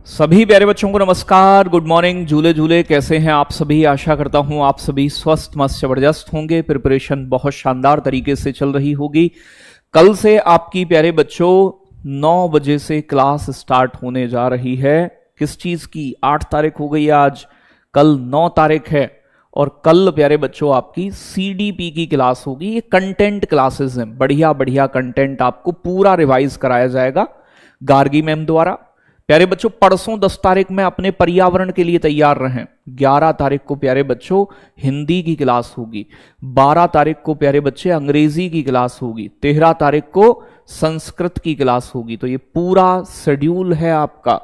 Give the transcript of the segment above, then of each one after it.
सभी प्यारे बच्चों को नमस्कार, गुड मॉर्निंग। झूले झूले कैसे हैं आप सभी। आशा करता हूं आप सभी स्वस्थ मस्त जबरदस्त होंगे। प्रिपरेशन बहुत शानदार तरीके से चल रही होगी। कल से आपकी प्यारे बच्चों 9 बजे से क्लास स्टार्ट होने जा रही है। किस चीज की? 8 तारीख हो गई आज, कल 9 तारीख है। और कल प्यारे बच्चों आपकी सीडीपी की क्लास होगी। ये कंटेंट क्लासेस हैं, बढ़िया बढ़िया कंटेंट आपको पूरा रिवाइज कराया जाएगा गार्गी मैम द्वारा। प्यारे बच्चों परसों 10 तारीख में अपने पर्यावरण के लिए तैयार रहें। 11 तारीख को प्यारे बच्चों हिंदी की क्लास होगी। 12 तारीख को प्यारे बच्चे अंग्रेजी की क्लास होगी। 13 तारीख को संस्कृत की क्लास होगी। तो ये पूरा शेड्यूल है आपका,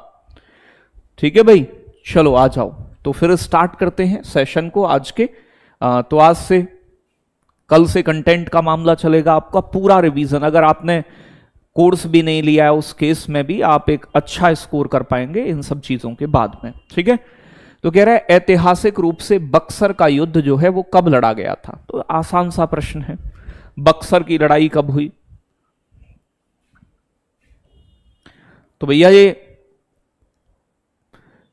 ठीक है भाई। चलो आ जाओ, तो फिर स्टार्ट करते हैं सेशन को आज के। तो आज से कल से कंटेंट का मामला चलेगा आपका पूरा रिवीजन। अगर आपने कोर्स भी नहीं लिया है उस केस में भी आप एक अच्छा स्कोर कर पाएंगे इन सब चीजों के बाद में, ठीक है। तो कह रहा है ऐतिहासिक रूप से बक्सर का युद्ध जो है वो कब लड़ा गया था। तो आसान सा प्रश्न है, बक्सर की लड़ाई कब हुई? तो भैया ये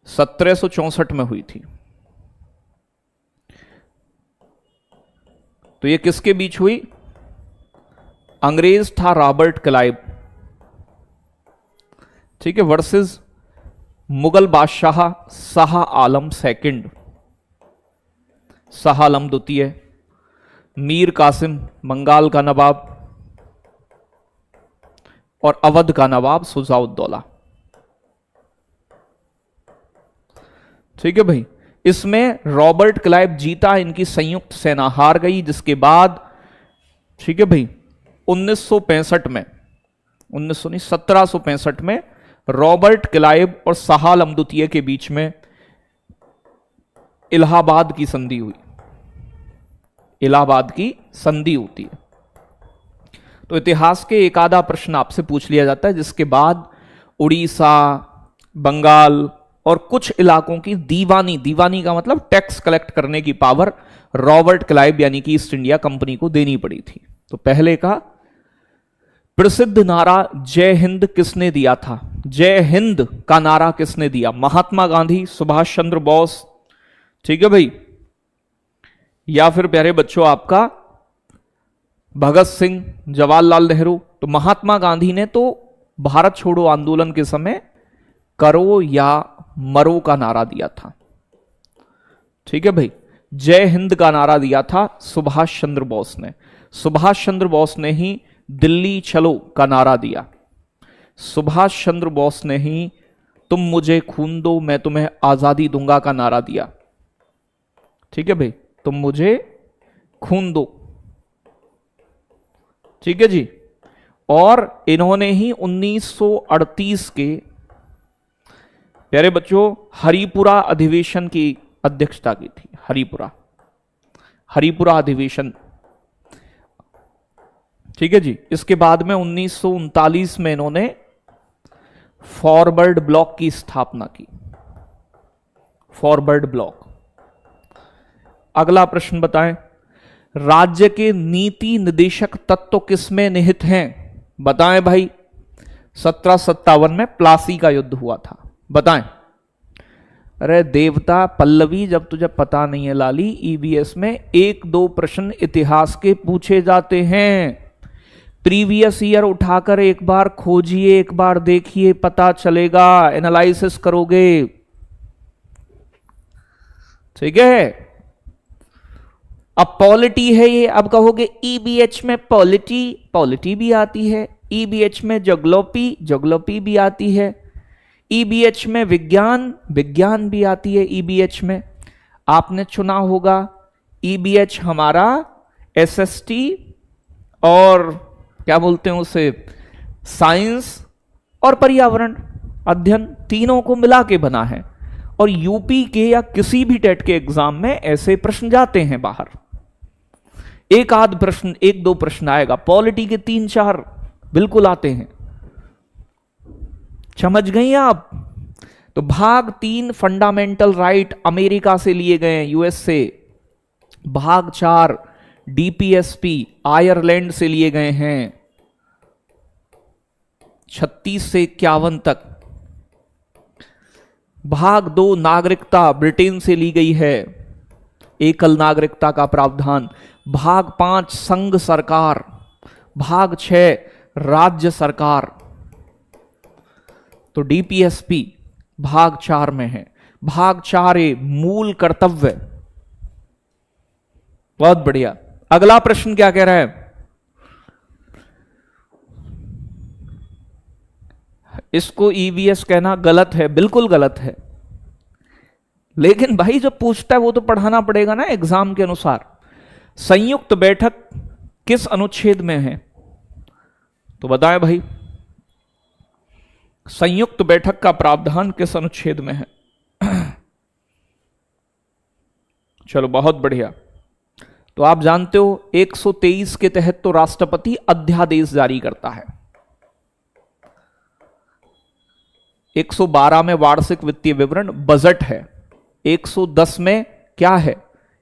1764 में हुई थी। तो ये किसके बीच हुई? अंग्रेज था रॉबर्ट क्लाइव, ठीक है, वर्सेस मुगल बादशाह शाह आलम सेकंड, शाह आलम द्वितीय, मीर कासिम बंगाल का नवाब और अवध का नवाब शुजाउद्दौला, ठीक है भाई। इसमें रॉबर्ट क्लाइव जीता, इनकी संयुक्त सेना हार गई। जिसके बाद ठीक है भाई 1965 में 1765 में रॉबर्ट क्लाइव और शाह आलम द्वितीय के बीच में इलाहाबाद की संधि हुई। इलाहाबाद की संधि होती है। तो इतिहास के एक आधा प्रश्न आपसे पूछ लिया जाता है, जिसके बाद उड़ीसा, बंगाल और कुछ इलाकों की दीवानी का मतलब टैक्स कलेक्ट करने की पावर रॉबर्ट क्लाइव यानी कि ईस्ट इंडिया कंपनी को देनी पड़ी थी। तो पहले का प्रसिद्ध नारा जय हिंद किसने दिया था? जय हिंद का नारा किसने दिया? महात्मा गांधी, सुभाष चंद्र बोस, ठीक है भाई, या फिर प्यारे बच्चों आपका भगत सिंह, जवाहरलाल नेहरू। तो महात्मा गांधी ने तो भारत छोड़ो आंदोलन के समय करो या मरो का नारा दिया था, ठीक है भाई। जय हिंद का नारा दिया था सुभाष चंद्र बोस ने। सुभाष चंद्र बोस ने ही दिल्ली चलो का नारा दिया। सुभाष चंद्र बोस ने ही तुम मुझे खून दो मैं तुम्हें आजादी दूंगा का नारा दिया, ठीक है भाई, तुम मुझे खून दो, ठीक है जी। और इन्होंने ही 1938 के प्यारे बच्चों हरिपुरा अधिवेशन की अध्यक्षता की थी। हरिपुरा अधिवेशन, ठीक है जी। इसके बाद में 1939 में इन्होंने फॉरवर्ड ब्लॉक की स्थापना की। Forward block. अगला प्रश्न बताएं, राज्य के नीति निदेशक तत्व किसमें निहित हैं? बताएं भाई। 1757 में प्लासी का युद्ध हुआ था, बताएं। अरे देवता पल्लवी, जब तुझे पता नहीं है लाली, ईवीएस में 1-2 प्रश्न इतिहास के पूछे जाते हैं। प्रीवियस ईयर उठाकर एक बार खोजिए, एक बार देखिए, पता चलेगा, एनालिसिस करोगे, ठीक है। अब पॉलिटी है ये, अब कहोगे ईबीएच में पॉलिटी भी आती है, ईबीएच में जोग्राफी भी आती है, ईबीएच में विज्ञान भी आती है। ईबीएच में आपने चुना होगा ईबीएच हमारा एसएसटी और क्या बोलते हैं उसे, साइंस और पर्यावरण अध्ययन, तीनों को मिला के बना है। और यूपी के या किसी भी टेट के एग्जाम में ऐसे प्रश्न जाते हैं बाहर। एक आध प्रश्न, 1-2 प्रश्न आएगा। पॉलिटी के 3-4 बिल्कुल आते हैं, समझ गई आप। तो भाग 3 फंडामेंटल राइट अमेरिका से लिए गए हैं, यूएस से। भाग 4 डीपीएसपी आयरलैंड से लिए गए हैं। 36 से 51 तक भाग 2 नागरिकता ब्रिटेन से ली गई है, एकल नागरिकता का प्रावधान। भाग 5 संघ सरकार। भाग 6 राज्य सरकार। तो डीपीएसपी भाग 4 में है। भाग 4A मूल कर्तव्य। बहुत बढ़िया। अगला प्रश्न क्या कह रहा है? इसको ईवीएस कहना गलत है, बिल्कुल गलत है, लेकिन भाई जो पूछता है वो तो पढ़ाना पड़ेगा ना एग्जाम के अनुसार। संयुक्त बैठक किस अनुच्छेद में है? तो बताएं भाई, संयुक्त बैठक का प्रावधान किस अनुच्छेद में है? चलो बहुत बढ़िया। तो आप जानते हो 123 के तहत तो राष्ट्रपति अध्यादेश जारी करता है। 112 में वार्षिक वित्तीय विवरण बजट है। 110 में क्या है?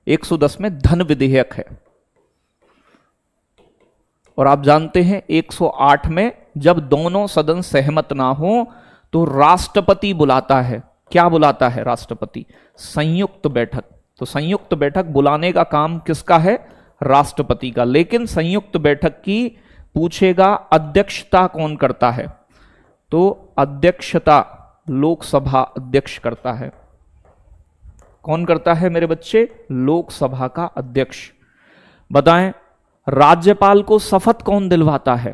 110 में धन विधेयक है। और आप जानते हैं 108 में जब दोनों सदन सहमत ना हो तो राष्ट्रपति बुलाता है। क्या बुलाता है राष्ट्रपति? संयुक्त बैठक। तो संयुक्त बैठक बुलाने का काम किसका है? राष्ट्रपति का। लेकिन संयुक्त बैठक की पूछेगा अध्यक्षता कौन करता है? तो अध्यक्षता लोकसभा अध्यक्ष करता है। कौन करता है मेरे बच्चे? लोकसभा का अध्यक्ष। बताएं, राज्यपाल को शपथ कौन दिलवाता है?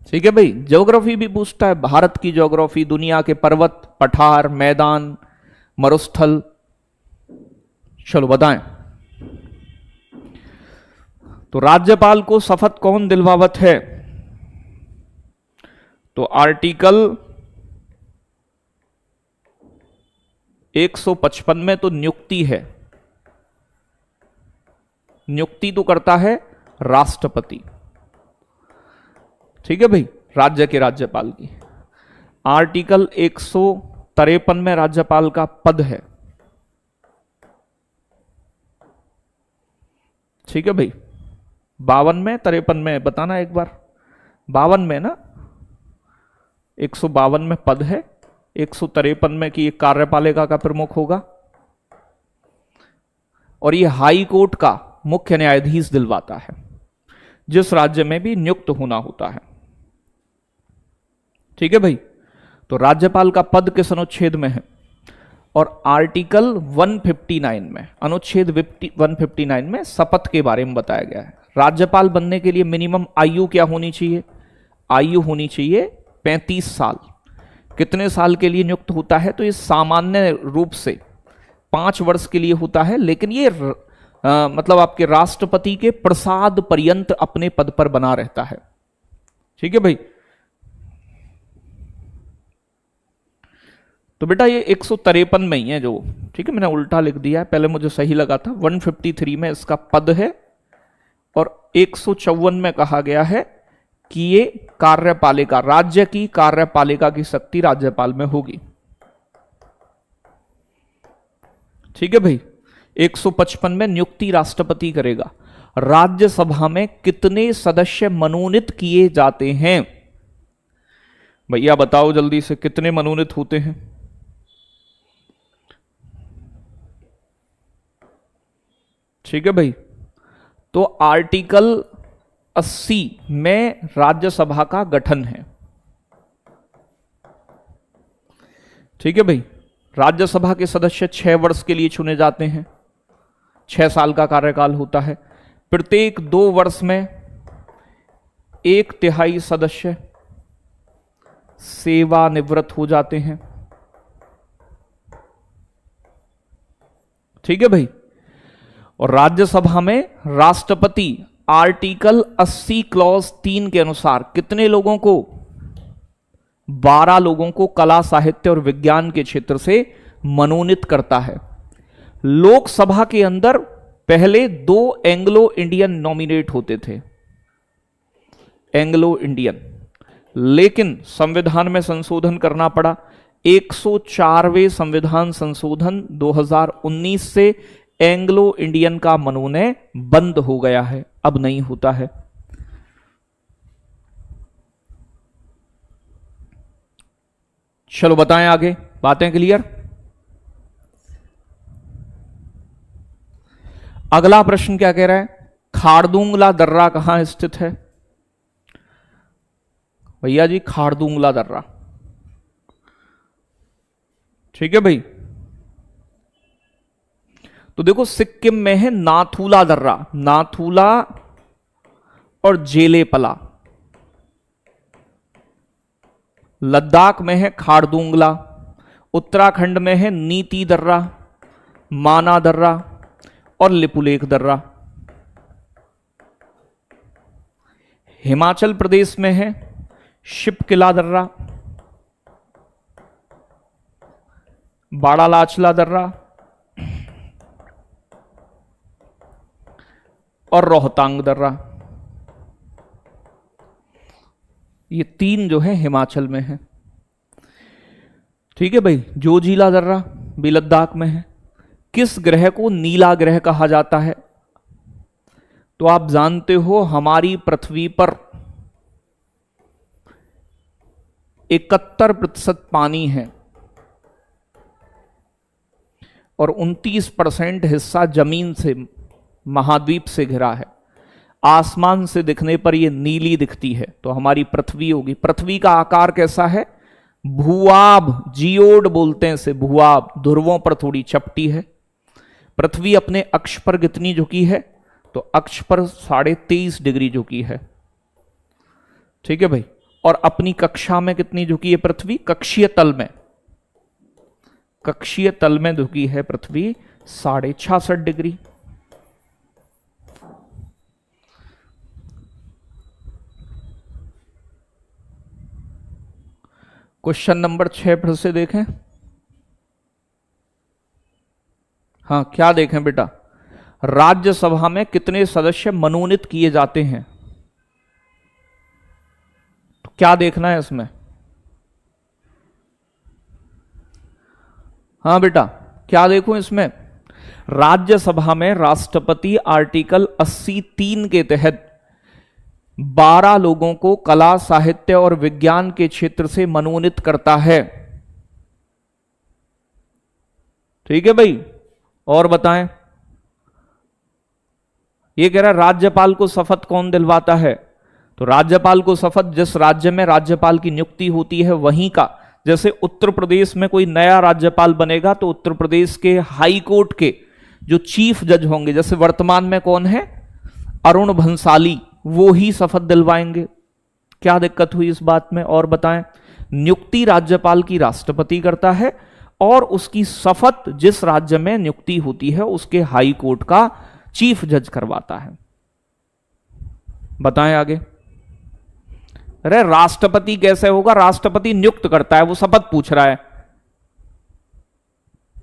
ठीक है भाई, ज्योग्राफी भी पूछता है, भारत की ज्योग्राफी, दुनिया के पर्वत, पठार, मैदान, मरुस्थल। चलो बताएं, तो राज्यपाल को शपथ कौन दिलवावत है? तो आर्टिकल 155 में तो नियुक्ति है, नियुक्ति तो करता है राष्ट्रपति। ठीक है भाई, राज्य के राज्यपाल की। आर्टिकल 153 में राज्यपाल का पद है। ठीक है भाई, 52 में 53 में बताना एक बार। 52 में ना, 152 में पद है, 153 में कि कार्यपालिका का प्रमुख होगा, और ये हाई कोर्ट का मुख्य न्यायाधीश दिलवाता है, जिस राज्य में भी नियुक्त होना होता है। ठीक है भाई, तो राज्यपाल का पद किस अनुच्छेद में है? और आर्टिकल 159 में, अनुच्छेद 159 में शपथ के बारे में बताया गया है। राज्यपाल बनने के लिए मिनिमम आयु क्या होनी चाहिए? आयु होनी चाहिए 35 साल। कितने साल के लिए नियुक्त होता है? तो ये सामान्य रूप से 5 वर्ष के लिए होता है, लेकिन ये मतलब आपके राष्ट्रपति के प्रसाद पर्यंत अपने पद पर बना रहता है। ठीक है भाई, तो बेटा ये 153 में ही है जो, ठीक है, मैंने उल्टा लिख दिया है, पहले मुझे सही लगा था। 153 में इसका पद है, और 154 में कहा गया है कि ये कार्यपालिका, राज्य की कार्यपालिका की शक्ति राज्यपाल में होगी। ठीक है भाई, 155 में नियुक्ति राष्ट्रपति करेगा। राज्यसभा में कितने सदस्य मनोनीत किए जाते हैं? भैया बताओ जल्दी से, कितने मनोनीत होते हैं? ठीक है भाई, तो आर्टिकल 80 में राज्यसभा का गठन है। ठीक है भाई, राज्यसभा के सदस्य 6 वर्ष के लिए चुने जाते हैं, 6 साल का कार्यकाल होता है। प्रत्येक 2 वर्ष में 1/3 सदस्य सेवानिवृत्त हो जाते हैं। ठीक है भाई, और राज्यसभा में राष्ट्रपति आर्टिकल 80 क्लॉज 3 के अनुसार कितने लोगों को? 12 लोगों को कला, साहित्य और विज्ञान के क्षेत्र से मनोनीत करता है। लोकसभा के अंदर पहले 2 एंग्लो इंडियन नॉमिनेट होते थे, एंग्लो इंडियन, लेकिन संविधान में संशोधन करना पड़ा। 104वें संविधान संशोधन 2019 से एंग्लो इंडियन का मनोनयन बंद हो गया है, अब नहीं होता है। चलो बताएं आगे, बातें क्लियर। अगला प्रश्न क्या कह रहा है, खारदुंगला दर्रा कहां स्थित है। भैया जी खारदुंगला दर्रा, ठीक है भाई। तो देखो सिक्किम में है नाथुला दर्रा, नाथुला और जेलेपला। लद्दाख में है खारदुंगला, उत्तराखंड में है नीति दर्रा, माना दर्रा और लिपुलेख दर्रा। हिमाचल प्रदेश में है शिपकिला दर्रा, बाड़ालाचला दर्रा और रोहतांग दर्रा। ये तीन जो है हिमाचल में है, ठीक है भाई। जोजिला दर्रा भी लद्दाख में है। किस ग्रह को नीला ग्रह कहा जाता है। तो आप जानते हो हमारी पृथ्वी पर 71% पानी है और 29% हिस्सा जमीन से, महाद्वीप से घिरा है। आसमान से दिखने पर यह नीली दिखती है, तो हमारी पृथ्वी होगी। पृथ्वी का आकार कैसा है, भूआब, जियोड बोलते हैं इसे, भूआब। ध्रुवों पर थोड़ी चपटी है। पृथ्वी अपने अक्ष पर कितनी झुकी है, तो अक्ष पर 23.5 डिग्री झुकी है, ठीक है भाई। और अपनी कक्षा में कितनी झुकी है पृथ्वी, कक्षीय तल में, कक्षीय तल में झुकी है पृथ्वी 66.5 डिग्री। क्वेश्चन नंबर 6 फिर से देखें। हाँ क्या देखें बेटा, राज्यसभा में कितने सदस्य मनोनीत किए जाते हैं। तो क्या देखना है इसमें। हाँ बेटा क्या देखूं इसमें, राज्यसभा में राष्ट्रपति आर्टिकल 80(3) के तहत 12 लोगों को कला, साहित्य और विज्ञान के क्षेत्र से मनोनीत करता है, ठीक है भाई। और बताएं, ये कह रहा है राज्यपाल को शपथ कौन दिलवाता है। तो राज्यपाल को शपथ जिस राज्य में राज्यपाल की नियुक्ति होती है वहीं का, जैसे उत्तर प्रदेश में कोई नया राज्यपाल बनेगा तो उत्तर प्रदेश के हाई कोर्ट के जो चीफ जज होंगे, जैसे वर्तमान में कौन है, अरुण भंसाली, वो ही शपथ दिलवाएंगे। क्या दिक्कत हुई इस बात में। और बताएं, नियुक्ति राज्यपाल की राष्ट्रपति करता है और उसकी शपथ जिस राज्य में नियुक्ति होती है उसके हाई कोर्ट का चीफ जज करवाता है। बताएं आगे। अरे राष्ट्रपति कैसे होगा, राष्ट्रपति नियुक्त करता है, वो शपथ पूछ रहा है।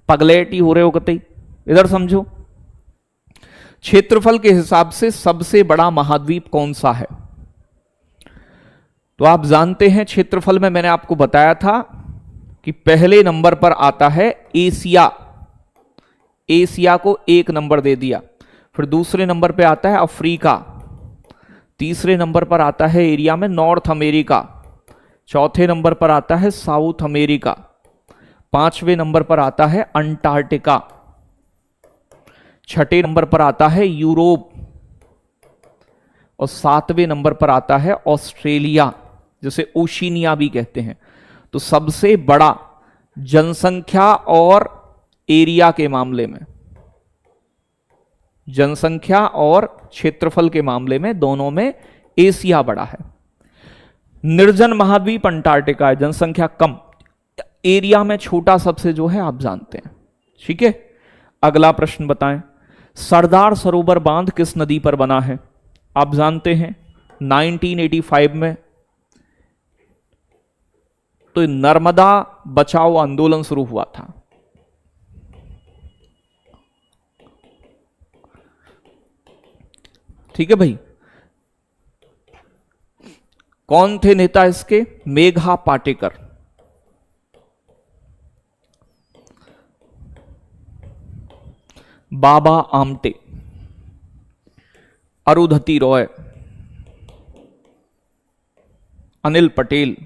पगलेट ही हो रहे हो कतई, इधर समझो। क्षेत्रफल के हिसाब से सबसे बड़ा महाद्वीप कौन सा है। तो आप जानते हैं क्षेत्रफल में मैंने आपको बताया था कि पहले नंबर पर आता है एशिया, एशिया को 1 नंबर दे दिया। फिर दूसरे नंबर पे आता है अफ्रीका, तीसरे नंबर पर आता है एरिया में नॉर्थ अमेरिका, चौथे नंबर पर आता है साउथ अमेरिका, 5वें नंबर पर आता है अंटार्कटिका, 6ठे नंबर पर आता है यूरोप और 7वें नंबर पर आता है ऑस्ट्रेलिया, जिसे ओशिनिया भी कहते हैं। तो सबसे बड़ा जनसंख्या और एरिया के मामले में, जनसंख्या और क्षेत्रफल के मामले में दोनों में एशिया बड़ा है। निर्जन महाद्वीप अंटार्कटिका है, जनसंख्या कम, एरिया में छोटा सबसे जो है आप जानते हैं, ठीक है। अगला प्रश्न बताएं, सरदार सरोवर बांध किस नदी पर बना है। आप जानते हैं 1985 में तो नर्मदा बचाओ आंदोलन शुरू हुआ था। ठीक है भाई, कौन थे नेता इसके, मेघा पाटेकर। बाबा आमटे, अरुंधति रॉय, अनिल पटेल,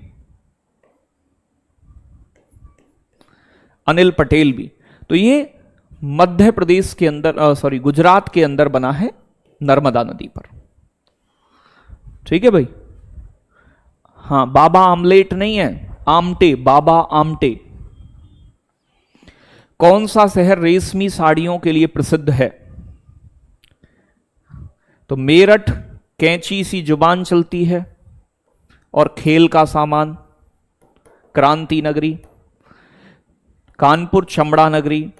अनिल पटेल भी। तो ये मध्य प्रदेश के अंदर, सॉरी गुजरात के अंदर बना है, नर्मदा नदी पर। ठीक है भाई। हाँ, बाबा आमलेट नहीं है, आमटे, बाबा आमटे। कौन सा शहर रेशमी साड़ियों के लिए प्रसिद्ध है? तो मेरठ, कैंची सी जुबान चलती है और खेल का सामान, क्रांति नगरी। कानपुर, चमड़ा नगरी।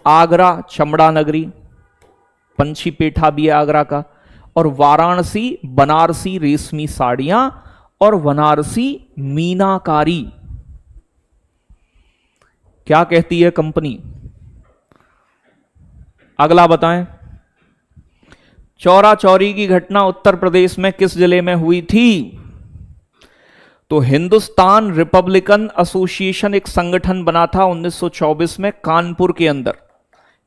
आगरा, चमड़ा नगरी, पंछी पेठा भी है आगरा का। और वाराणसी, बनारसी रेशमी साड़ियां और बनारसी मीनाकारी। क्या कहती है कंपनी? अगला बताएं। चौरा चौरी की घटना उत्तर प्रदेश में किस जिले में हुई थी? तो हिंदुस्तान रिपब्लिकन एसोसिएशन एक संगठन बना था 1924 में कानपुर के अंदर।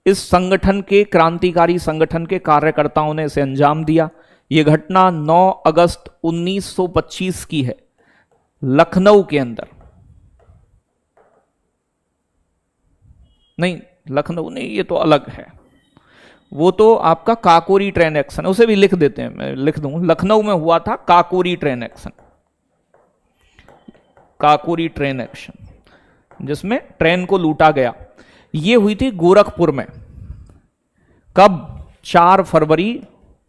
इस संगठन के, क्रांतिकारी संगठन के कार्यकर्ताओं ने इसे अंजाम दिया। यह घटना 9 अगस्त 1925 की है, लखनऊ के अंदर। नहीं, लखनऊ नहीं, ये तो अलग है। वो तो आपका काकोरी ट्रेन एक्शन है, उसे भी लिख देते हैं, मैं लिख दूंगा। लखनऊ में हुआ था Kakori train action, Kakori train action, जिसमें ट्रेन को लूटा गया। ये हुई थी गोरखपुर में। कब? 4 फरवरी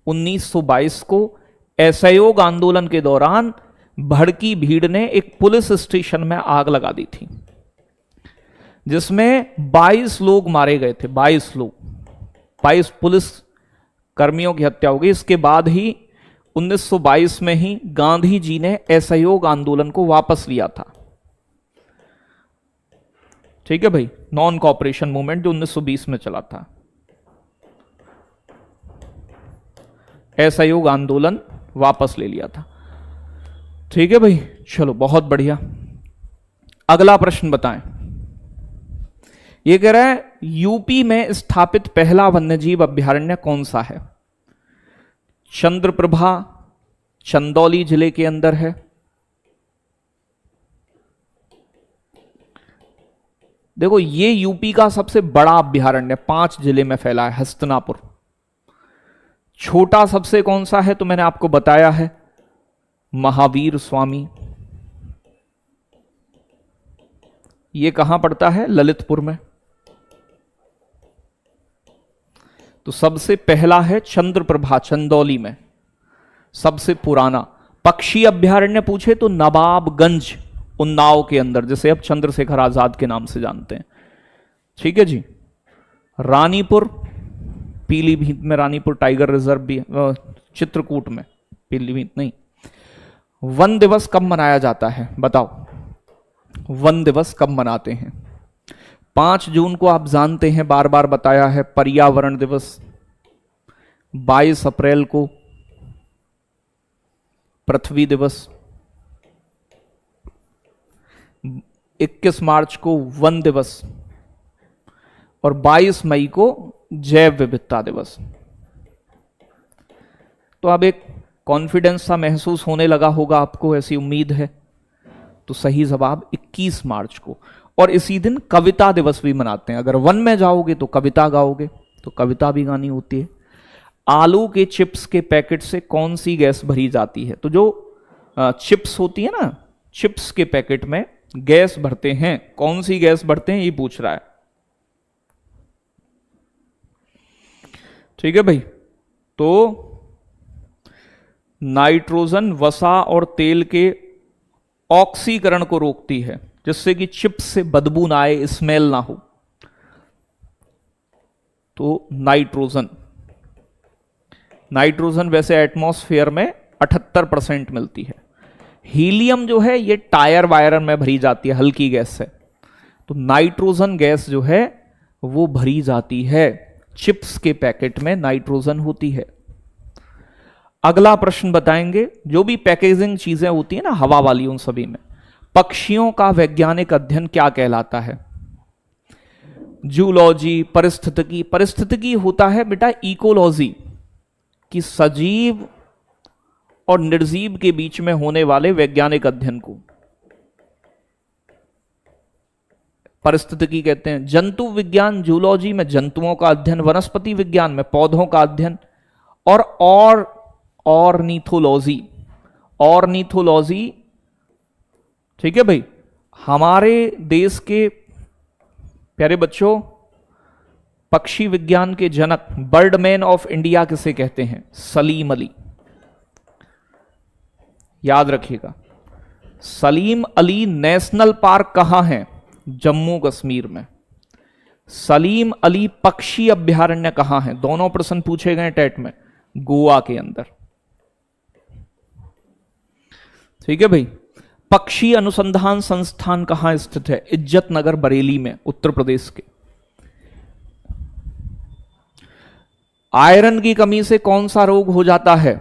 1922 को असहयोग आंदोलन के दौरान भड़की भीड़ ने एक पुलिस स्टेशन में आग लगा दी थी, जिसमें 22 लोग मारे गए थे। 22 लोग, 22 पुलिस कर्मियों की हत्या हो गई। इसके बाद ही 1922 में ही गांधी जी ने असहयोग आंदोलन को वापस लिया था। ठीक है भाई, नॉन कॉपरेशन मूवमेंट जो 1920 में चला था, असहयोग आंदोलन वापस ले लिया था। ठीक है भाई, चलो बहुत बढ़िया। अगला प्रश्न बताएं। यह कह रहा है यूपी में स्थापित पहला वन्यजीव अभ्यारण्य कौन सा है? चंद्रप्रभा चंदौली जिले के अंदर है। देखो, ये यूपी का सबसे बड़ा अभ्यारण्य 5 जिले में फैला है, हस्तिनापुर। छोटा सबसे कौन सा है? तो मैंने आपको बताया है, महावीर स्वामी। ये कहां पड़ता है? ललितपुर में। तो सबसे पहला है चंद्रप्रभा, चंदौली में, सबसे पुराना। पक्षी अभ्यारण्य पूछे तो नवाबगंज, उन्नाव के अंदर, जिसे अब चंद्रशेखर आजाद के नाम से जानते हैं। ठीक है जी। रानीपुर, पीलीभीत में रानीपुर टाइगर रिजर्व भी, चित्रकूट में, पीलीभीत नहीं। वन दिवस कब मनाया जाता है? बताओ, वन दिवस कब मनाते हैं? 5 जून को आप जानते हैं, बार बार बताया है, पर्यावरण दिवस। 22 अप्रैल को पृथ्वी दिवस। 21 मार्च को वन दिवस और 22 मई को जैव विविधता दिवस। तो अब एक कॉन्फिडेंस सा महसूस होने लगा होगा आपको, ऐसी उम्मीद है। तो सही जवाब 21 मार्च को। और इसी दिन कविता दिवस भी मनाते हैं। अगर वन में जाओगे तो कविता गाओगे, तो कविता भी गानी होती है। आलू के चिप्स के पैकेट से कौन सी गैस भरी जाती है? तो जो चिप्स होती है ना, चिप्स के पैकेट में गैस भरते हैं, कौन सी गैस भरते हैं ये पूछ रहा है। ठीक है भाई। तो नाइट्रोजन वसा और तेल के ऑक्सीकरण को रोकती है, जिससे कि चिप्स से बदबू ना आए, स्मेल ना हो। तो नाइट्रोजन वैसे एटमॉस्फेयर में 78% मिलती है। हीलियम जो है ये टायर वायर में भरी जाती है, हल्की गैस से। तो नाइट्रोजन गैस जो है वो भरी जाती है, चिप्स के पैकेट में नाइट्रोजन होती है। अगला प्रश्न बताएंगे। जो भी पैकेजिंग चीजें होती है ना हवा वाली, उन सभी में पक्षियों का वैज्ञानिक अध्ययन क्या कहलाता है? जूलॉजी, परिस्थितिकी। परिस्थितिकी होता है बेटा इकोलॉजी, कि सजीव और निर्जीव के बीच में होने वाले वैज्ञानिक अध्ययन को। पारिस्थितिकी कहते हैं। जंतु विज्ञान जूलॉजी में जंतुओं का अध्ययन, वनस्पति विज्ञान में पौधों का अध्ययन, और ऑर्निथोलॉजी, ऑर्निथोलॉजी, ठीक है भाई, हमारे देश के प्यारे बच्चों पक्षी विज्ञान के जनक, बर्डमैन ऑफ इंडिया किसे कहते हैं? सलीम अली, याद रखिएगा। सलीम अली नेशनल पार्क कहां है? जम्मू कश्मीर में। सलीम अली पक्षी अभयारण्य कहां है? दोनों प्रश्न पूछे गए टेट में, गोवा के अंदर, ठीक है भाई। पक्षी अनुसंधान संस्थान कहां स्थित है? इज्जत नगर बरेली में, उत्तर प्रदेश के। आयरन की कमी से कौन सा रोग हो जाता है?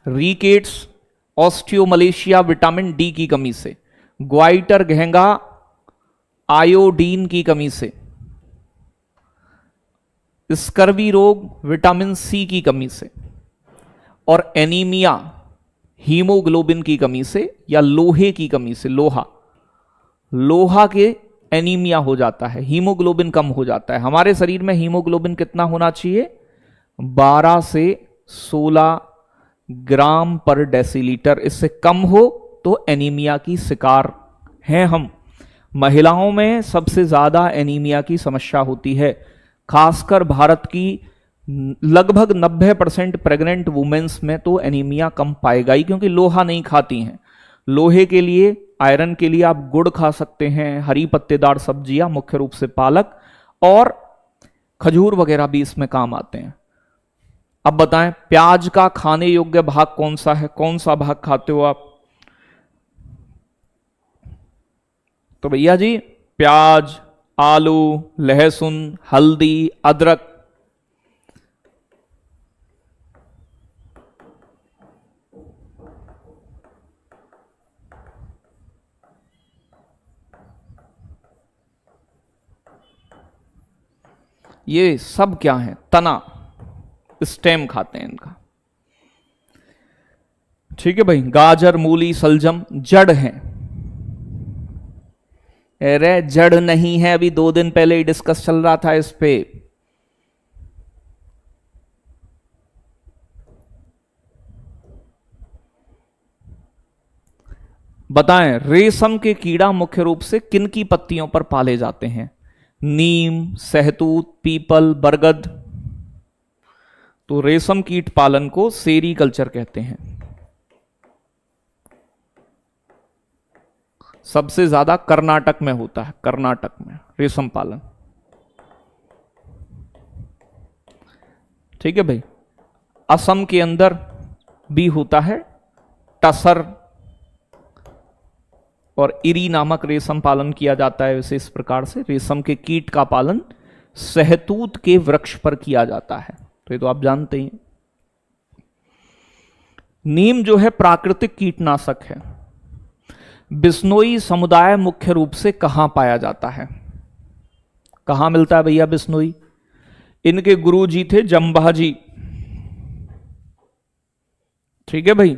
रिकेट्स, ऑस्टियोमलेशिया, विटामिन डी की कमी से। ग्वाइटर घेंगा आयोडीन की कमी से। स्कर्वी रोग विटामिन सी की कमी से। और एनीमिया हीमोग्लोबिन की कमी से या लोहे की कमी से। लोहा के एनीमिया हो जाता है, हीमोग्लोबिन कम हो जाता है। हमारे शरीर में हीमोग्लोबिन कितना होना चाहिए? 12 से 16 ग्राम पर डेसीलीटर। इससे कम हो तो एनीमिया की शिकार हैं हम। महिलाओं में सबसे ज्यादा एनीमिया की समस्या होती है, खासकर भारत की लगभग 90% प्रेग्नेंट वुमेन्स में तो एनीमिया कम पाएगा ही, क्योंकि लोहा नहीं खाती हैं। लोहे के लिए, आयरन के लिए आप गुड़ खा सकते हैं, हरी पत्तेदार सब्जियां, मुख्य रूप से पालक और खजूर वगैरह भी इसमें काम आते हैं। अब बताएं, प्याज का खाने योग्य भाग कौन सा है? कौन सा भाग खाते हो आप? तो भैया जी, प्याज, आलू, लहसुन, हल्दी, अदरक। ये सब क्या है? तना, स्टेम खाते हैं इनका, ठीक है भाई। गाजर, मूली, सलजम जड़ हैं। अरे जड़ नहीं है, अभी 2 दिन पहले ही डिस्कस चल रहा था इस पे। बताएं, रेशम के कीड़ा मुख्य रूप से किन की पत्तियों पर पाले जाते हैं? नीम, सहतूत, पीपल, बरगद। तो रेशम कीट पालन को सेरीकल्चर कहते हैं। सबसे ज्यादा कर्नाटक में होता है, कर्नाटक में रेशम पालन, ठीक है भाई। असम के अंदर भी होता है टसर और इरी नामक रेशम पालन किया जाता है। वैसे इस प्रकार से रेशम के कीट का पालन सहतूत के वृक्ष पर किया जाता है, तो ये तो आप जानते हैं। नीम जो है प्राकृतिक कीटनाशक है। बिश्नोई समुदाय मुख्य रूप से कहां पाया जाता है? कहां मिलता है भैया बिश्नोई? इनके गुरु जी थे जंबाजी, ठीक है भाई।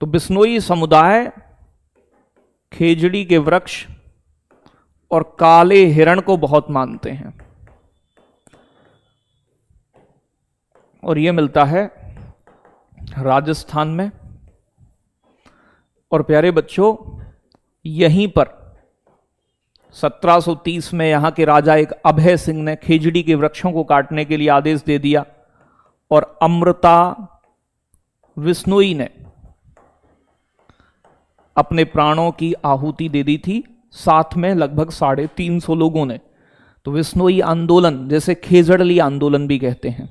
तो बिश्नोई समुदाय खेजड़ी के वृक्ष और काले हिरण को बहुत मानते हैं, और यह मिलता है राजस्थान में। और प्यारे बच्चों, यहीं पर 1730 में यहां के राजा एक अभय सिंह ने खेजड़ी के वृक्षों को काटने के लिए आदेश दे दिया, और अमृता बिश्नोई ने अपने प्राणों की आहुति दे दी थी, साथ में लगभग 350 लोगों ने। तो बिश्नोई आंदोलन, जैसे खेजड़ली आंदोलन भी कहते हैं,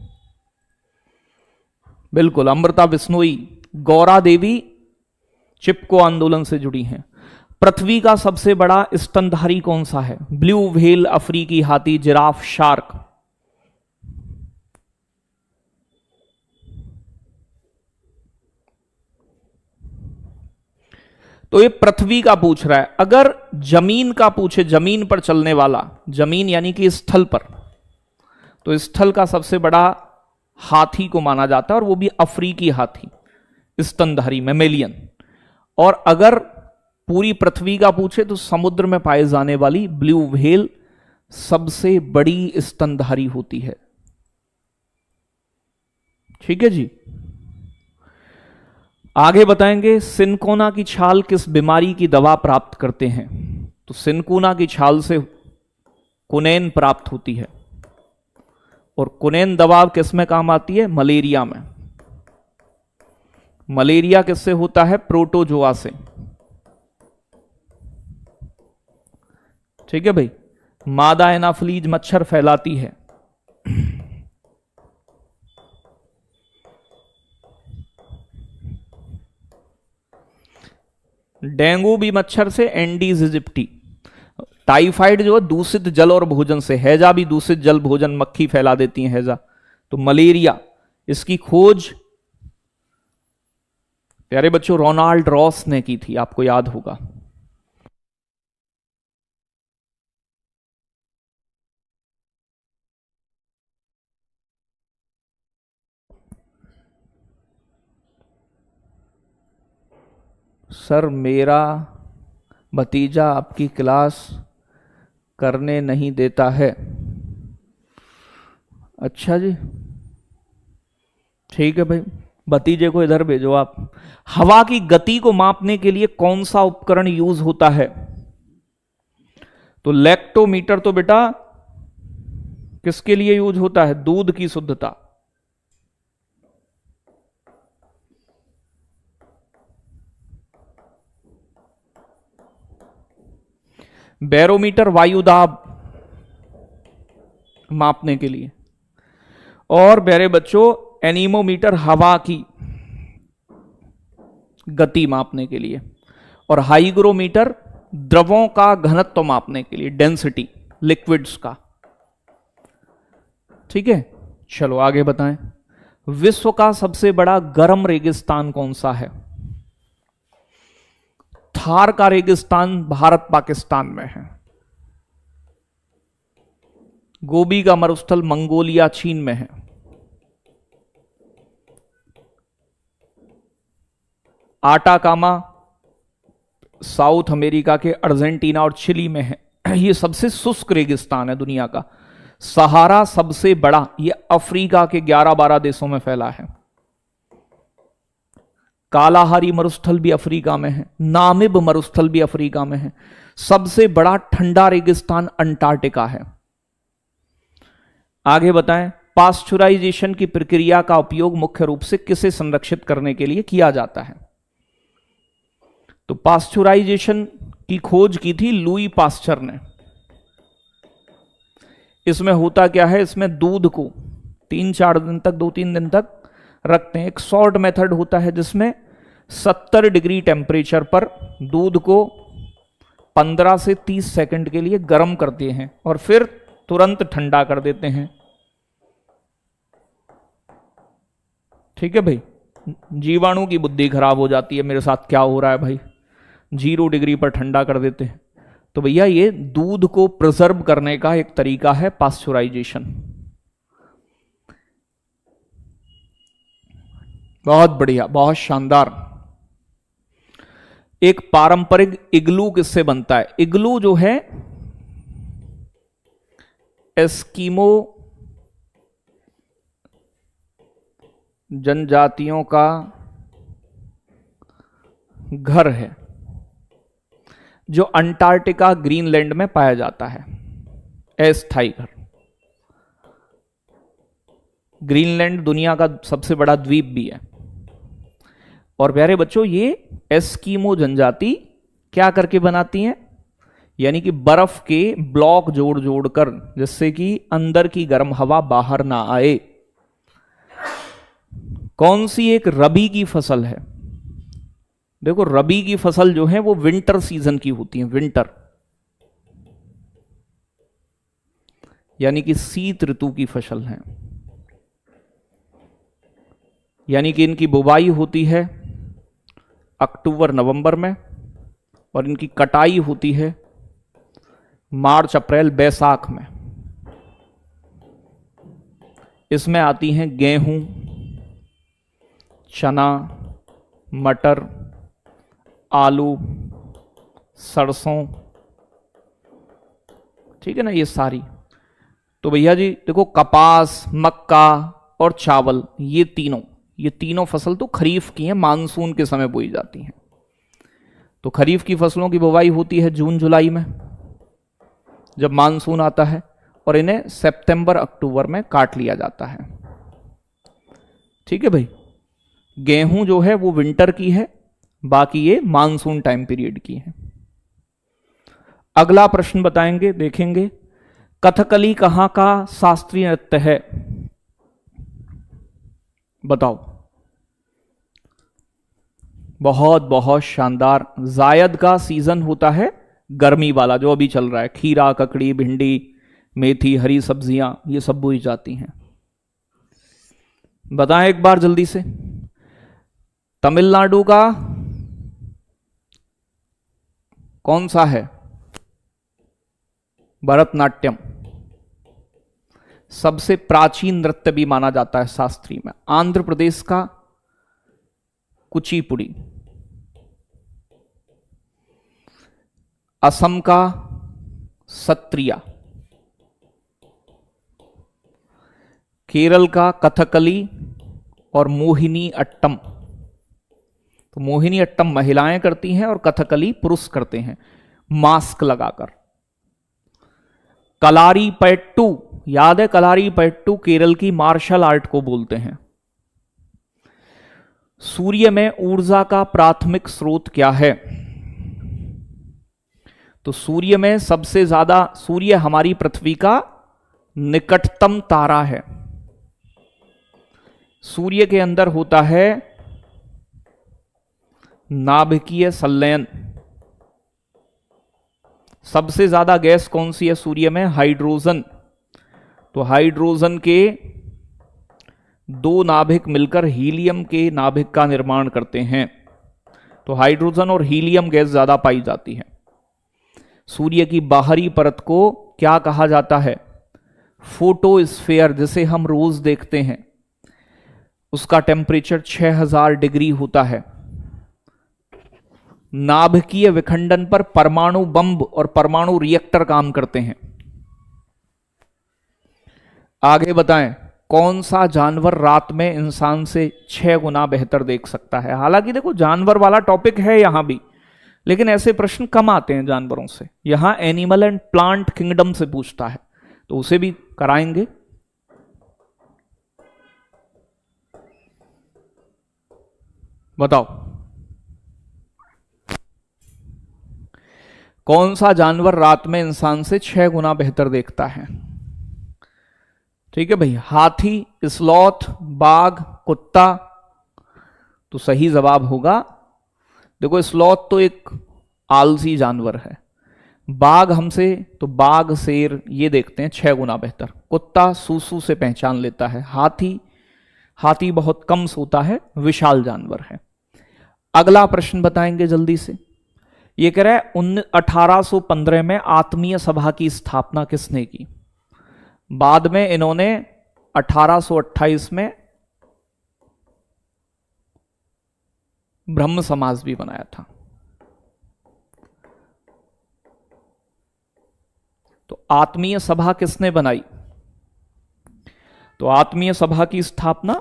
बिल्कुल अमृता बिश्नोई गौरा देवी चिपको आंदोलन से जुड़ी हैं। पृथ्वी का सबसे बड़ा स्तनधारी कौन सा है? ब्लू व्हेल, अफ्रीकी हाथी, जिराफ, शार्क। तो ये पृथ्वी का पूछ रहा है। अगर जमीन का पूछे, जमीन पर चलने वाला, जमीन यानी कि स्थल पर, तो स्थल का सबसे बड़ा हाथी को माना जाता है, और वो भी अफ्रीकी हाथी, स्तनधारी मैमेलियन। और अगर पूरी पृथ्वी का पूछे तो समुद्र में पाए जाने वाली ब्लू व्हेल सबसे बड़ी स्तनधारी होती है। ठीक है जी। आगे बताएंगे सिनकोना की छाल किस बीमारी की दवा प्राप्त करते हैं। तो सिनकोना की छाल से कुनैन प्राप्त होती है, और कुनैन दवा किस में काम आती है? मलेरिया में। मलेरिया किससे होता है? प्रोटोजोआ से। ठीक है भाई। मादा एनाफ्लीज मच्छर फैलाती है। डेंगू भी मच्छर से, एंडीज इजिप्टी। टाइफाइड जो है दूषित जल और भोजन से, हैजा भी दूषित जल भोजन, मक्खी फैला देती है हैजा। तो मलेरिया, इसकी खोज प्यारे बच्चों रोनाल्ड रॉस ने की थी, आपको याद होगा। सर मेरा भतीजा आपकी क्लास करने नहीं देता है। अच्छा जी, ठीक है भाई, भतीजे को इधर भेजो आप। हवा की गति को मापने के लिए कौन सा उपकरण यूज होता है? तो लैक्टोमीटर तो बेटा किसके लिए यूज होता है? दूध की शुद्धता। बैरोमीटर वायु दाब मापने के लिए, और प्यारे बच्चों एनीमोमीटर हवा की गति मापने के लिए, और हाइग्रोमीटर द्रवों का घनत्व मापने के लिए, डेंसिटी लिक्विड्स का। ठीक है, चलो आगे बताएं। विश्व का सबसे बड़ा गर्म रेगिस्तान कौन सा है? थार का रेगिस्तान भारत पाकिस्तान में है। गोबी का मरुस्थल मंगोलिया चीन में है। आटाकामा साउथ अमेरिका के अर्जेंटीना और चिली में है। ये सबसे शुष्क रेगिस्तान है दुनिया का। सहारा सबसे बड़ा, ये अफ्रीका के 11-12 देशों में फैला है। कालाहारी मरुस्थल भी अफ्रीका में है। नामिब मरुस्थल भी अफ्रीका में है। सबसे बड़ा ठंडा रेगिस्तान अंटार्कटिका है। आगे बताएं, पाश्चुराइजेशन की प्रक्रिया का उपयोग मुख्य रूप से किसे संरक्षित करने के लिए किया जाता है? तो पाश्चुराइजेशन की खोज की थी लुई पास्चर ने। इसमें होता क्या है, इसमें दूध को 3-4 दिन तक, 2-3 दिन तक रखते हैं। एक शॉर्ट मेथड होता है जिसमें 70 डिग्री टेम्परेचर पर दूध को 15 से 30 सेकंड के लिए गर्म करते हैं और फिर तुरंत ठंडा कर देते हैं। ठीक है भाई, जीवाणु की बुद्धि खराब हो जाती है, मेरे साथ क्या हो रहा है भाई, 0 डिग्री पर ठंडा कर देते हैं। तो भैया ये दूध को प्रिजर्व करने का एक तरीका है पाश्चुराइजेशन। बहुत बढ़िया, बहुत शानदार। एक पारंपरिक इग्लू किससे बनता है? इग्लू जो है एस्किमो जनजातियों का घर है जो अंटार्कटिका ग्रीनलैंड में पाया जाता है। अस्थायी घर। ग्रीनलैंड दुनिया का सबसे बड़ा द्वीप भी है। और प्यारे बच्चों ये एस्किमो जनजाति क्या करके बनाती हैं? यानी कि बर्फ के ब्लॉक जोड़ जोड़कर, जिससे कि अंदर की गर्म हवा बाहर ना आए। कौन सी एक रबी की फसल है? देखो रबी की फसल जो है वो विंटर सीजन की होती है। विंटर यानी कि शीत ऋतु की फसल है। यानी कि इनकी बुवाई होती है अक्टूबर नवंबर में और इनकी कटाई होती है मार्च अप्रैल बैसाख में। इसमें आती हैं गेहूं, चना, मटर, आलू, सरसों, ठीक है ना, ये सारी। तो भैया जी देखो, कपास, मक्का और चावल, ये तीनों फसल तो खरीफ की हैं, मानसून के समय बोई जाती हैं। तो खरीफ की फसलों की बुवाई होती है जून जुलाई में, जब मानसून आता है, और इन्हें सितंबर अक्टूबर में काट लिया जाता है। ठीक है भाई। गेहूं जो है वो विंटर की है, बाकी ये मानसून टाइम पीरियड की है। अगला प्रश्न बताएंगे, देखेंगे, कथकली कहां का शास्त्रीय नृत्य है? बताओ। बहुत बहुत शानदार। जायद का सीजन होता है गर्मी वाला, जो अभी चल रहा है। खीरा, ककड़ी, भिंडी, मेथी, हरी सब्जियां, ये सब बोई जाती हैं। बताएं एक बार जल्दी से। तमिलनाडु का कौन सा है? भरतनाट्यम सबसे प्राचीन नृत्य भी माना जाता है शास्त्रीय में। आंध्र प्रदेश का कुचिपुड़ी, असम का सत्रिया, केरल का कथकली और मोहिनी अट्टम। तो मोहिनी अट्टम महिलाएं करती हैं और कथकली पुरुष करते हैं, मास्क लगाकर। कलारी पैट्टू, याद है कलारी पैट्टू? केरल की मार्शल आर्ट को बोलते हैं। सूर्य में ऊर्जा का प्राथमिक स्रोत क्या है? तो सूर्य में सबसे ज्यादा, सूर्य हमारी पृथ्वी का निकटतम तारा है। सूर्य के अंदर होता है नाभिकीय संलयन। सबसे ज्यादा गैस कौन सी है सूर्य में? हाइड्रोजन। तो हाइड्रोजन के दो नाभिक मिलकर हीलियम के नाभिक का निर्माण करते हैं। तो हाइड्रोजन और हीलियम गैस ज्यादा पाई जाती है। सूर्य की बाहरी परत को क्या कहा जाता है? फोटोस्फीयर, जिसे हम रोज देखते हैं। उसका टेम्परेचर 6000 डिग्री होता है। नाभिकीय विखंडन पर परमाणु बम और परमाणु रिएक्टर काम करते हैं। आगे बताएं, कौन सा जानवर रात में इंसान से 6 गुना बेहतर देख सकता है? हालांकि देखो जानवर वाला टॉपिक है यहां भी, लेकिन ऐसे प्रश्न कम आते हैं जानवरों से। यहां एनिमल एंड प्लांट किंगडम से पूछता है, तो उसे भी कराएंगे। बताओ, कौन सा जानवर रात में इंसान से 6 गुना बेहतर देखता है? ठीक है भाई, हाथी, स्लॉथ, बाघ, कुत्ता। तो सही जवाब होगा, देखो स्लॉथ तो एक आलसी जानवर है। बाघ हमसे, तो बाघ, शेर ये देखते हैं 6 गुना बेहतर। कुत्ता सूसू से पहचान लेता है। हाथी बहुत कम सोता है, विशाल जानवर है। अगला प्रश्न बताएंगे जल्दी से। ये कह रहा है 1815 में आत्मीय सभा की स्थापना किसने की? बाद में इन्होंने 1828 में ब्रह्म समाज भी बनाया था। तो आत्मीय सभा किसने बनाई? तो आत्मीय सभा की स्थापना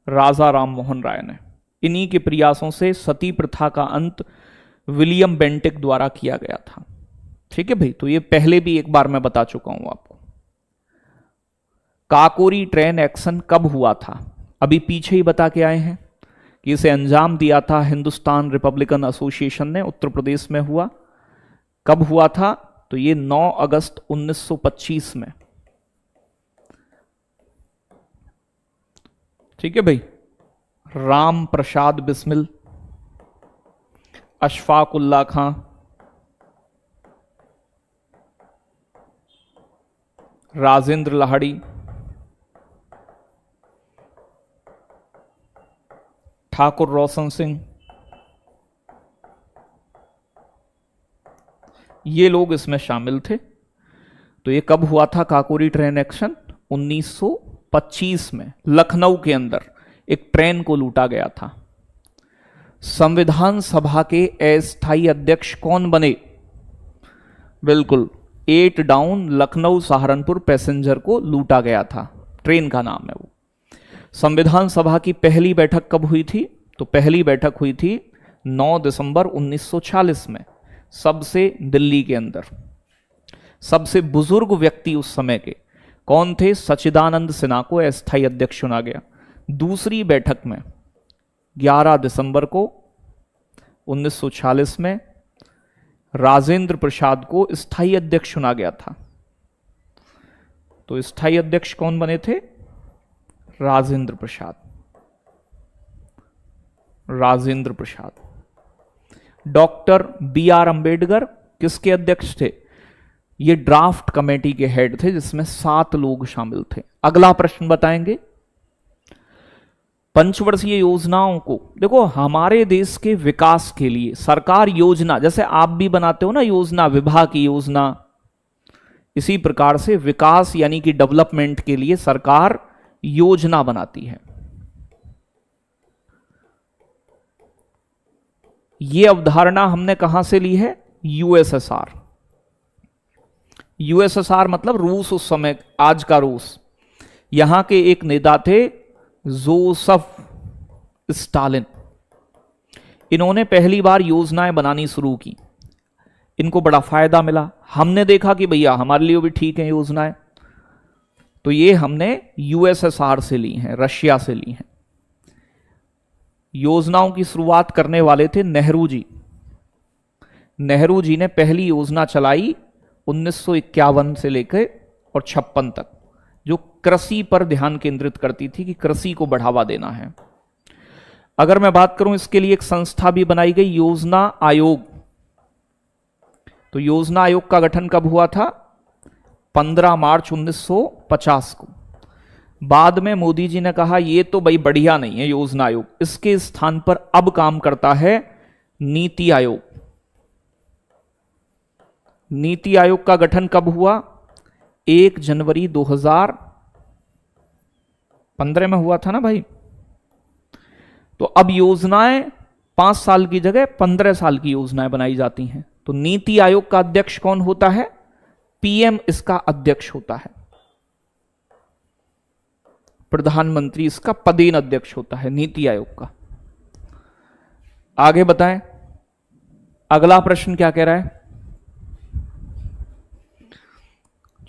राजा राम मोहन राय ने। इन्हीं के प्रयासों से सती प्रथा का अंत विलियम बेंटिक द्वारा किया गया था। ठीक है भाई, तो ये पहले भी एक बार मैं बता चुका हूं आपको। काकोरी ट्रेन एक्शन कब हुआ था? अभी पीछे ही बता के आए हैं कि इसे अंजाम दिया था हिंदुस्तान रिपब्लिकन एसोसिएशन ने, उत्तर प्रदेश में हुआ। कब हुआ था? तो ये 9 अगस्त 1925 में। ठीक है भाई। राम प्रसाद बिस्मिल, अशफाक उल्ला खां, राजेंद्र लाहड़ी, ठाकुर रोशन सिंह, ये लोग इसमें शामिल थे। तो ये कब हुआ था काकोरी ट्रेन एक्शन? 1925 में लखनऊ के अंदर एक ट्रेन को लूटा गया था। संविधान सभा के अस्थायी अध्यक्ष कौन बने? बिल्कुल, 8 डाउन लखनऊ सहारनपुर पैसेंजर को लूटा गया था, ट्रेन का नाम है वो। संविधान सभा की पहली बैठक कब हुई थी? तो पहली बैठक हुई थी 9 दिसंबर 1940 में, सबसे दिल्ली के अंदर। सबसे बुजुर्ग व्यक्ति उस समय के कौन थे? सच्चिदानंद सिन्हा को अस्थायी अध्यक्ष चुना गया। दूसरी बैठक में 11 दिसंबर को 1940 में राजेंद्र प्रसाद को स्थायी अध्यक्ष चुना गया था। तो स्थायी अध्यक्ष कौन बने थे? राजेंद्र प्रसाद। राजेंद्र प्रसाद। Doctor B R. अंबेडकर किसके अध्यक्ष थे? ये ड्राफ्ट कमेटी के हेड थे, जिसमें 7 लोग शामिल थे। अगला प्रश्न बताएंगे। पंचवर्षीय योजनाओं को, देखो हमारे देश के विकास के लिए सरकार योजना, जैसे आप भी बनाते हो ना योजना, विभाग की योजना, इसी प्रकार से विकास यानी कि डेवलपमेंट के लिए सरकार योजना बनाती है। यह अवधारणा हमने कहां से ली है? यूएसएसआर। यूएसएसआर मतलब रूस, उस समय आज का रूस। यहां के एक नेता थे जोसेफ स्टालिन। इन्होंने पहली बार योजनाएं बनानी शुरू की, इनको बड़ा फायदा मिला। हमने देखा कि भैया हमारे लिए भी ठीक है योजनाएं, तो ये हमने यूएसएसआर से ली हैं, रशिया से ली हैं। योजनाओं की शुरुआत करने वाले थे नेहरू जी। नेहरू जी ने पहली योजना चलाई 1951 से लेकर और 56 तक, जो कृषि पर ध्यान केंद्रित करती थी कि कृषि को बढ़ावा देना है। अगर मैं बात करूं, इसके लिए एक संस्था भी बनाई गई, योजना आयोग। तो योजना आयोग का गठन कब हुआ था? 15 मार्च 1950 को। बाद में मोदी जी ने कहा ये तो भाई बढ़िया नहीं है योजना आयोग, इसके स्थान पर अब काम करता है नीति आयोग। नीति आयोग का गठन कब हुआ? 1 जनवरी 2015 में हुआ था ना भाई। तो अब योजनाएं 5 साल की जगह 15 साल की योजनाएं बनाई जाती हैं। तो नीति आयोग का अध्यक्ष कौन होता है? पीएम इसका अध्यक्ष होता है। प्रधानमंत्री इसका पदेन अध्यक्ष होता है नीति आयोग का। आगे बताएं, अगला प्रश्न क्या कह रहा है?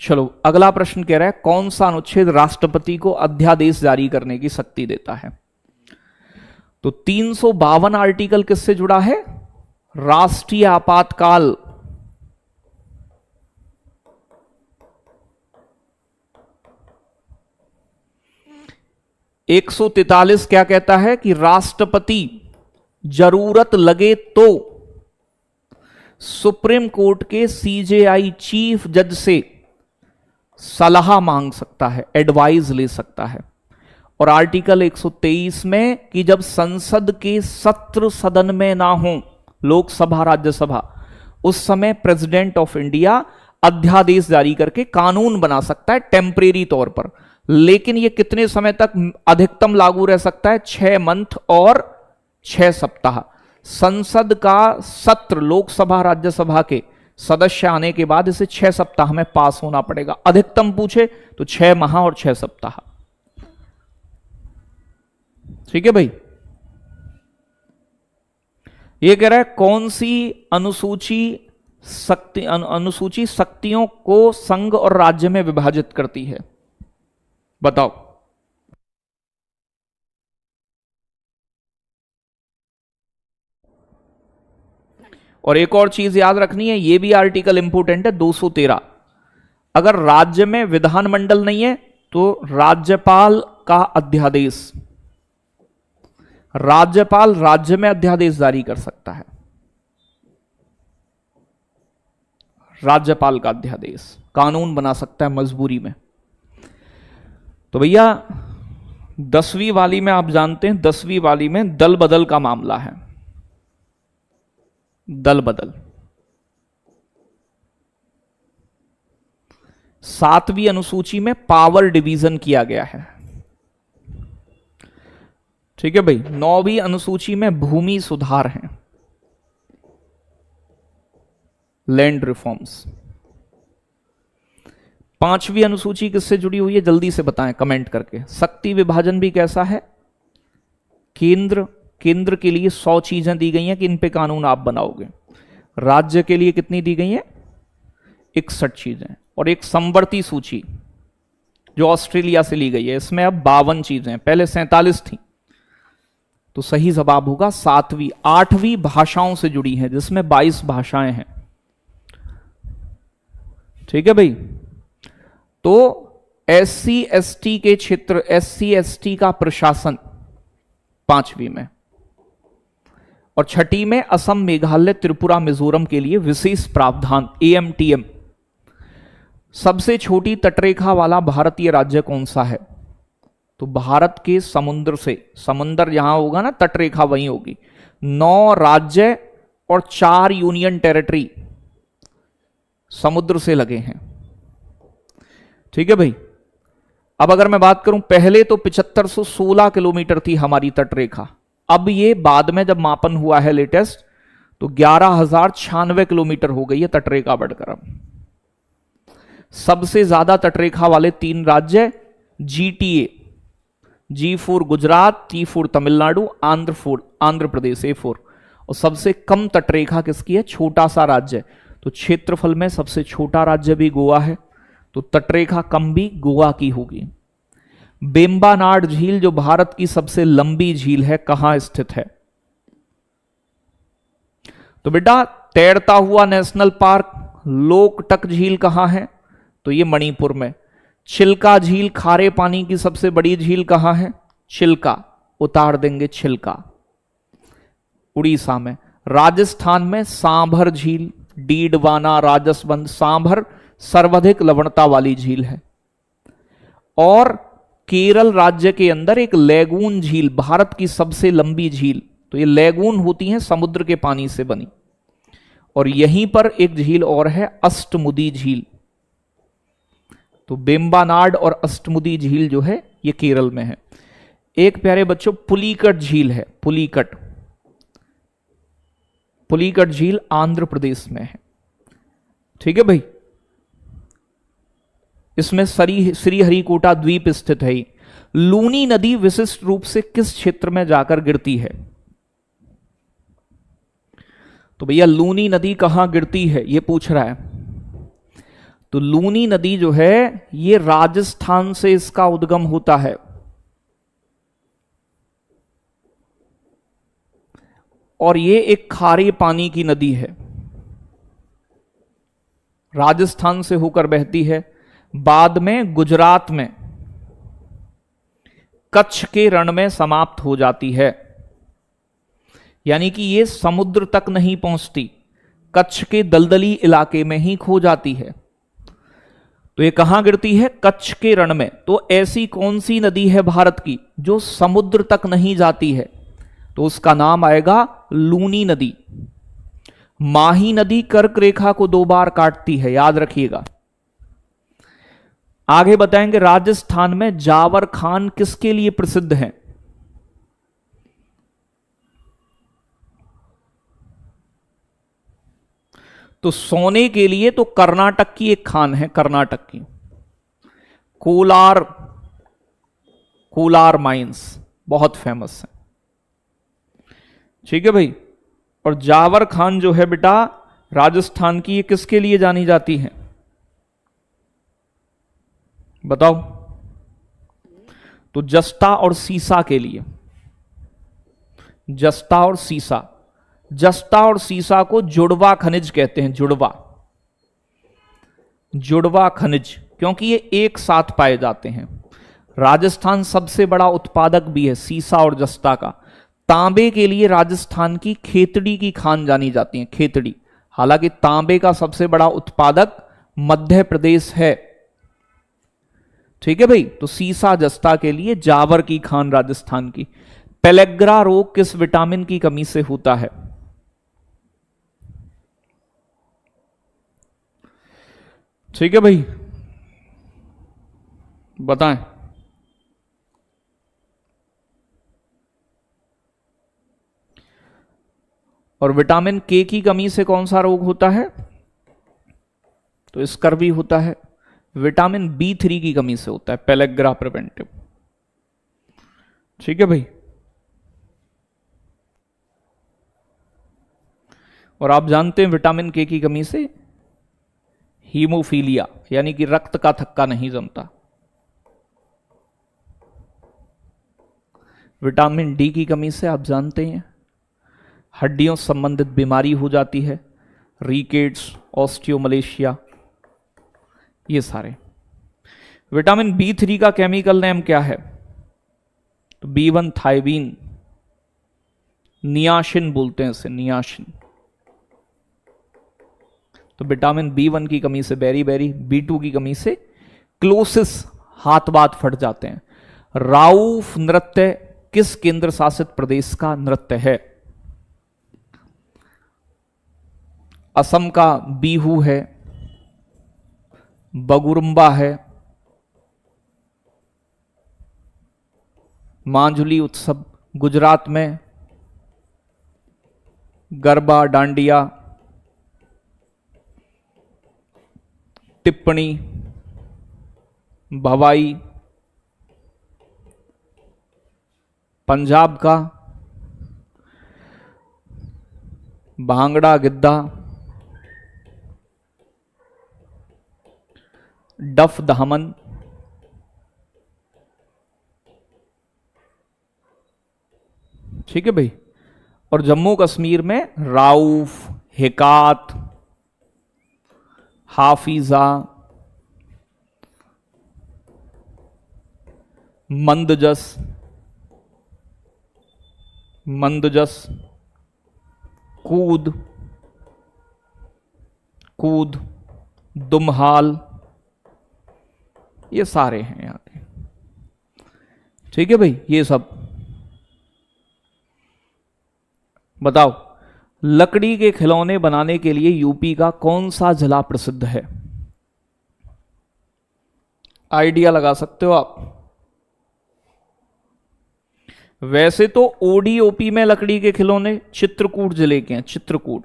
चलो अगला प्रश्न कह रहा है कौन सा अनुच्छेद राष्ट्रपति को अध्यादेश जारी करने की शक्ति देता है? तो 352 आर्टिकल किससे जुड़ा है? राष्ट्रीय आपातकाल। एक 143 क्या कहता है कि राष्ट्रपति जरूरत लगे तो सुप्रीम कोर्ट के सीजेआई चीफ जज से सलाह मांग सकता है, एडवाइस ले सकता है। और आर्टिकल 123 में कि जब संसद के सत्र सदन में ना हो, लोकसभा राज्यसभा, उस समय प्रेसिडेंट ऑफ इंडिया अध्यादेश जारी करके कानून बना सकता है टेम्परेरी तौर पर। लेकिन यह कितने समय तक अधिकतम लागू रह सकता है? 6 मंथ और 6 सप्ताह। संसद का सत्र लोकसभा राज्यसभा के सदस्य आने के बाद इसे 6 सप्ताह में पास होना पड़ेगा। अधिकतम पूछे तो 6 माह और 6 सप्ताह। ठीक है भाई। यह कह रहा है कौन सी अनुसूची शक्तियों को संघ और राज्य में विभाजित करती है? बताओ। और एक और चीज याद रखनी है, यह भी आर्टिकल इंपोर्टेंट है, 213। अगर राज्य में विधानमंडल नहीं है तो राज्यपाल का अध्यादेश, राज्यपाल राज्य में अध्यादेश जारी कर सकता है। राज्यपाल का अध्यादेश कानून बना सकता है मजबूरी में। तो भैया 10वीं वाली में आप जानते हैं, 10वीं वाली में दल बदल का मामला है। दल बदल 7वीं अनुसूची में पावर डिवीजन किया गया है। ठीक है भाई। 9वीं अनुसूची में भूमि सुधार है, लैंड रिफॉर्म्स। 5वीं अनुसूची किससे जुड़ी हुई है, जल्दी से बताएं कमेंट करके। शक्ति विभाजन भी कैसा है, केंद्र के लिए 100 चीजें दी गई हैं कि इन पे कानून आप बनाओगे। राज्य के लिए कितनी दी गई हैं, 61 चीजें। और एक समवर्ती सूची जो ऑस्ट्रेलिया से ली गई है, इसमें अब 52 चीजें, पहले 47 थी। तो सही जवाब होगा 7वीं। 8वीं भाषाओं से जुड़ी है, जिसमें 22 भाषाएं हैं। ठीक है भाई। तो SC ST के क्षेत्र, SC ST का प्रशासन 5वीं में। और 6ठी में असम, मेघालय, त्रिपुरा, मिजोरम के लिए विशेष प्रावधान, AMTM। सबसे छोटी तटरेखा वाला भारतीय राज्य कौन सा है, तो भारत के समुद्र से, समुद्र जहां होगा ना तटरेखा वहीं होगी। 9 राज्य और 4 यूनियन टेरिटरी समुद्र से लगे हैं। ठीक है भाई। अब अगर मैं बात करूं, पहले तो 7516 किलोमीटर थी हमारी तटरेखा, अब ये बाद में जब मापन हुआ है लेटेस्ट तो 11,096 किलोमीटर हो गई है तटरेखा बढ़कर। अब सबसे ज्यादा तटरेखा वाले 3 राज्य GTA, G4 Gujarat, T4 Tamil Nadu, Andhra Pradesh A4। और सबसे कम तटरेखा किसकी है, छोटा सा राज्य। तो क्षेत्रफल में सबसे छोटा राज्य भी गोवा है, तो तटरेखा कम भी गोवा की होगी। बेम्बानाड झील जो भारत की सबसे लंबी झील है, कहां स्थित है, तो बेटा तैरता हुआ नेशनल पार्क लोकटक झील कहां है, तो ये मणिपुर में। चिल्का झील खारे पानी की सबसे बड़ी झील कहां है, चिल्का, उतार देंगे चिल्का, उड़ीसा में। राजस्थान में सांभर झील, डीडवाना, राजसमंद। सांभर सर्वाधिक लवणता वाली झील है। और केरल राज्य के अंदर एक लैगून झील, भारत की सबसे लंबी झील। तो ये लैगून होती हैं समुद्र के पानी से बनी। और यहीं पर एक झील और है, अष्टमुदी झील। तो बेम्बानाड और अष्टमुदी झील जो है ये केरल में है। एक प्यारे बच्चों पुलिकट झील है, पुलिकट झील आंध्र प्रदेश में है। ठीक है भाई। इसमें श्रीहरिकोटा द्वीप स्थित है। लूनी नदी विशिष्ट रूप से किस क्षेत्र में जाकर गिरती है, तो भैया लूनी नदी कहां गिरती है ये पूछ रहा है। तो लूनी नदी जो है ये राजस्थान से इसका उद्गम होता है। और ये एक खारे पानी की नदी है, राजस्थान से होकर बहती है, बाद में गुजरात में कच्छ के रण में समाप्त हो जाती है। यानी कि ये समुद्र तक नहीं पहुंचती, कच्छ के दलदली इलाके में ही खो जाती है। तो ये कहां गिरती है, कच्छ के रण में। तो ऐसी कौन सी नदी है भारत की जो समुद्र तक नहीं जाती है, तो उसका नाम आएगा लूनी नदी। माही नदी कर्क रेखा को 2 बार काटती है, याद रखिएगा। आगे बताएंगे राजस्थान में जावर खान किसके लिए प्रसिद्ध है, तो सोने के लिए तो कर्नाटक की एक खान है, कर्नाटक की कोलार माइंस बहुत फेमस है। ठीक है भाई। और जावर खान जो है बेटा राजस्थान की, ये किसके लिए जानी जाती है बताओ, तो जस्ता और सीसा के लिए। जस्ता और सीसा, जस्ता और सीसा को जुड़वा खनिज कहते हैं, जुड़वा खनिज, क्योंकि ये एक साथ पाए जाते हैं। राजस्थान सबसे बड़ा उत्पादक भी है सीसा और जस्ता का। तांबे के लिए राजस्थान की खेतड़ी की खान जानी जाती है, खेतड़ी। हालांकि तांबे का सबसे बड़ा उत्पादक मध्य प्रदेश है। ठीक है भाई। तो सीसा जस्ता के लिए जावर की खान राजस्थान की। पेलेग्रा रोग किस विटामिन की कमी से होता है, ठीक है भाई बताएं। और विटामिन के की कमी से कौन सा रोग होता है? तो स्कर्वी होता है। विटामिन B3 की कमी से होता है, पेलेग्रा प्रिवेंटिव। ठीक है भाई। और आप जानते हैं विटामिन के की कमी से हीमोफीलिया यानी कि रक्त का थक्का नहीं जमता। विटामिन डी की कमी से आप जानते हैं हड्डियों संबंधित बीमारी हो जाती है, रिकेट्स, ऑस्टियोमलेशिया, ये सारे। विटामिन B3 का केमिकल नेम क्या है? तो B1 थाइवीन, नियासिन बोलते हैं इसे, नियासिन। तो विटामिन B1 की कमी से बेरी, B2 की कमी से क्लोसिस, हाथ बात फट जाते हैं। राउफ नृत्य किस केंद्र शासित प्रदेश का नृत्य है? असम का बीहू है, बगुरुम्बा है, मांझुली उत्सव गुजरात में, गरबा डांडिया, टिप्पणी, भवाई, पंजाब का भांगड़ा गिद्दा, डफ दमन, ठीक है भाई। और जम्मू कश्मीर में राउफ, हिकात, हाफिजा, मंदजस, कूद, दुमहाल, ये सारे हैं यहां के। ठीक है भाई। ये सब बताओ, लकड़ी के खिलौने बनाने के लिए यूपी का कौन सा जिला प्रसिद्ध है? आइडिया लगा सकते हो आप। वैसे तो ओडीओपी में लकड़ी के खिलौने चित्रकूट जिले के हैं, चित्रकूट।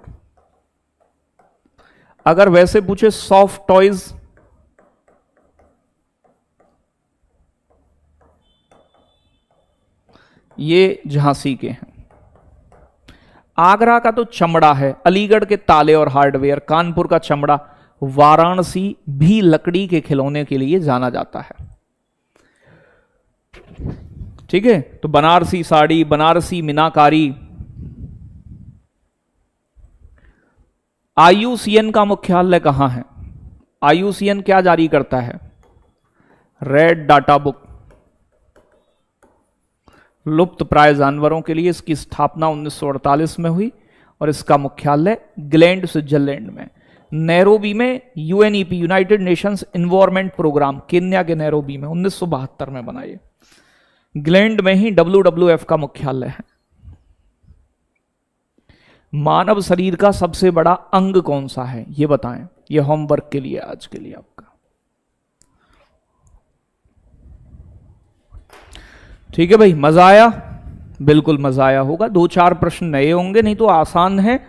अगर वैसे पूछे सॉफ्ट टॉयज, ये झांसी के हैं। आगरा का तो चमड़ा है, अलीगढ़ के ताले और हार्डवेयर, कानपुर का चमड़ा, वाराणसी भी लकड़ी के खिलौने के लिए जाना जाता है। ठीक है। तो बनारसी साड़ी, बनारसी मीनाकारी। आईयूसीएन का मुख्यालय कहां है? आईयूसीएन क्या जारी करता है? Red data book. लुप्त प्राय जानवरों के लिए इसकी स्थापना 1948 में हुई और इसका मुख्यालय ग्लैंड, स्विट्जरलैंड में। नैरोबी में UNEP, United Nations environment programme, Kenya के नैरोबी में 1972 में बना। ये ग्लैंड में ही WWF का मुख्यालय है। मानव शरीर का सबसे बड़ा अंग कौन सा है, ये बताएं। ये होमवर्क के लिए आज के लिए आपका। ठीक है भाई। मजा आया? बिल्कुल मजा आया होगा। 2-4 प्रश्न नए होंगे, नहीं तो आसान है,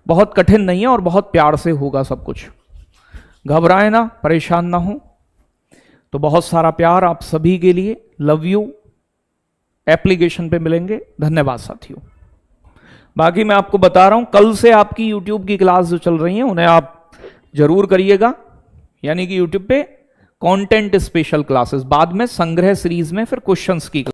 बहुत कठिन नहीं है और बहुत प्यार से होगा सब कुछ। घबराए ना, परेशान ना हो। तो बहुत सारा प्यार आप सभी के लिए। Love you. एप्लीकेशन पे मिलेंगे। धन्यवाद साथियों। बाकी मैं आपको बता रहा हूं, कल से आपकी यूट्यूब की क्लास जो चल रही है उन्हें आप जरूर करिएगा। यानी कि यूट्यूब पे कंटेंट स्पेशल क्लासेस, बाद में संग्रह सीरीज में फिर क्वेश्चंस की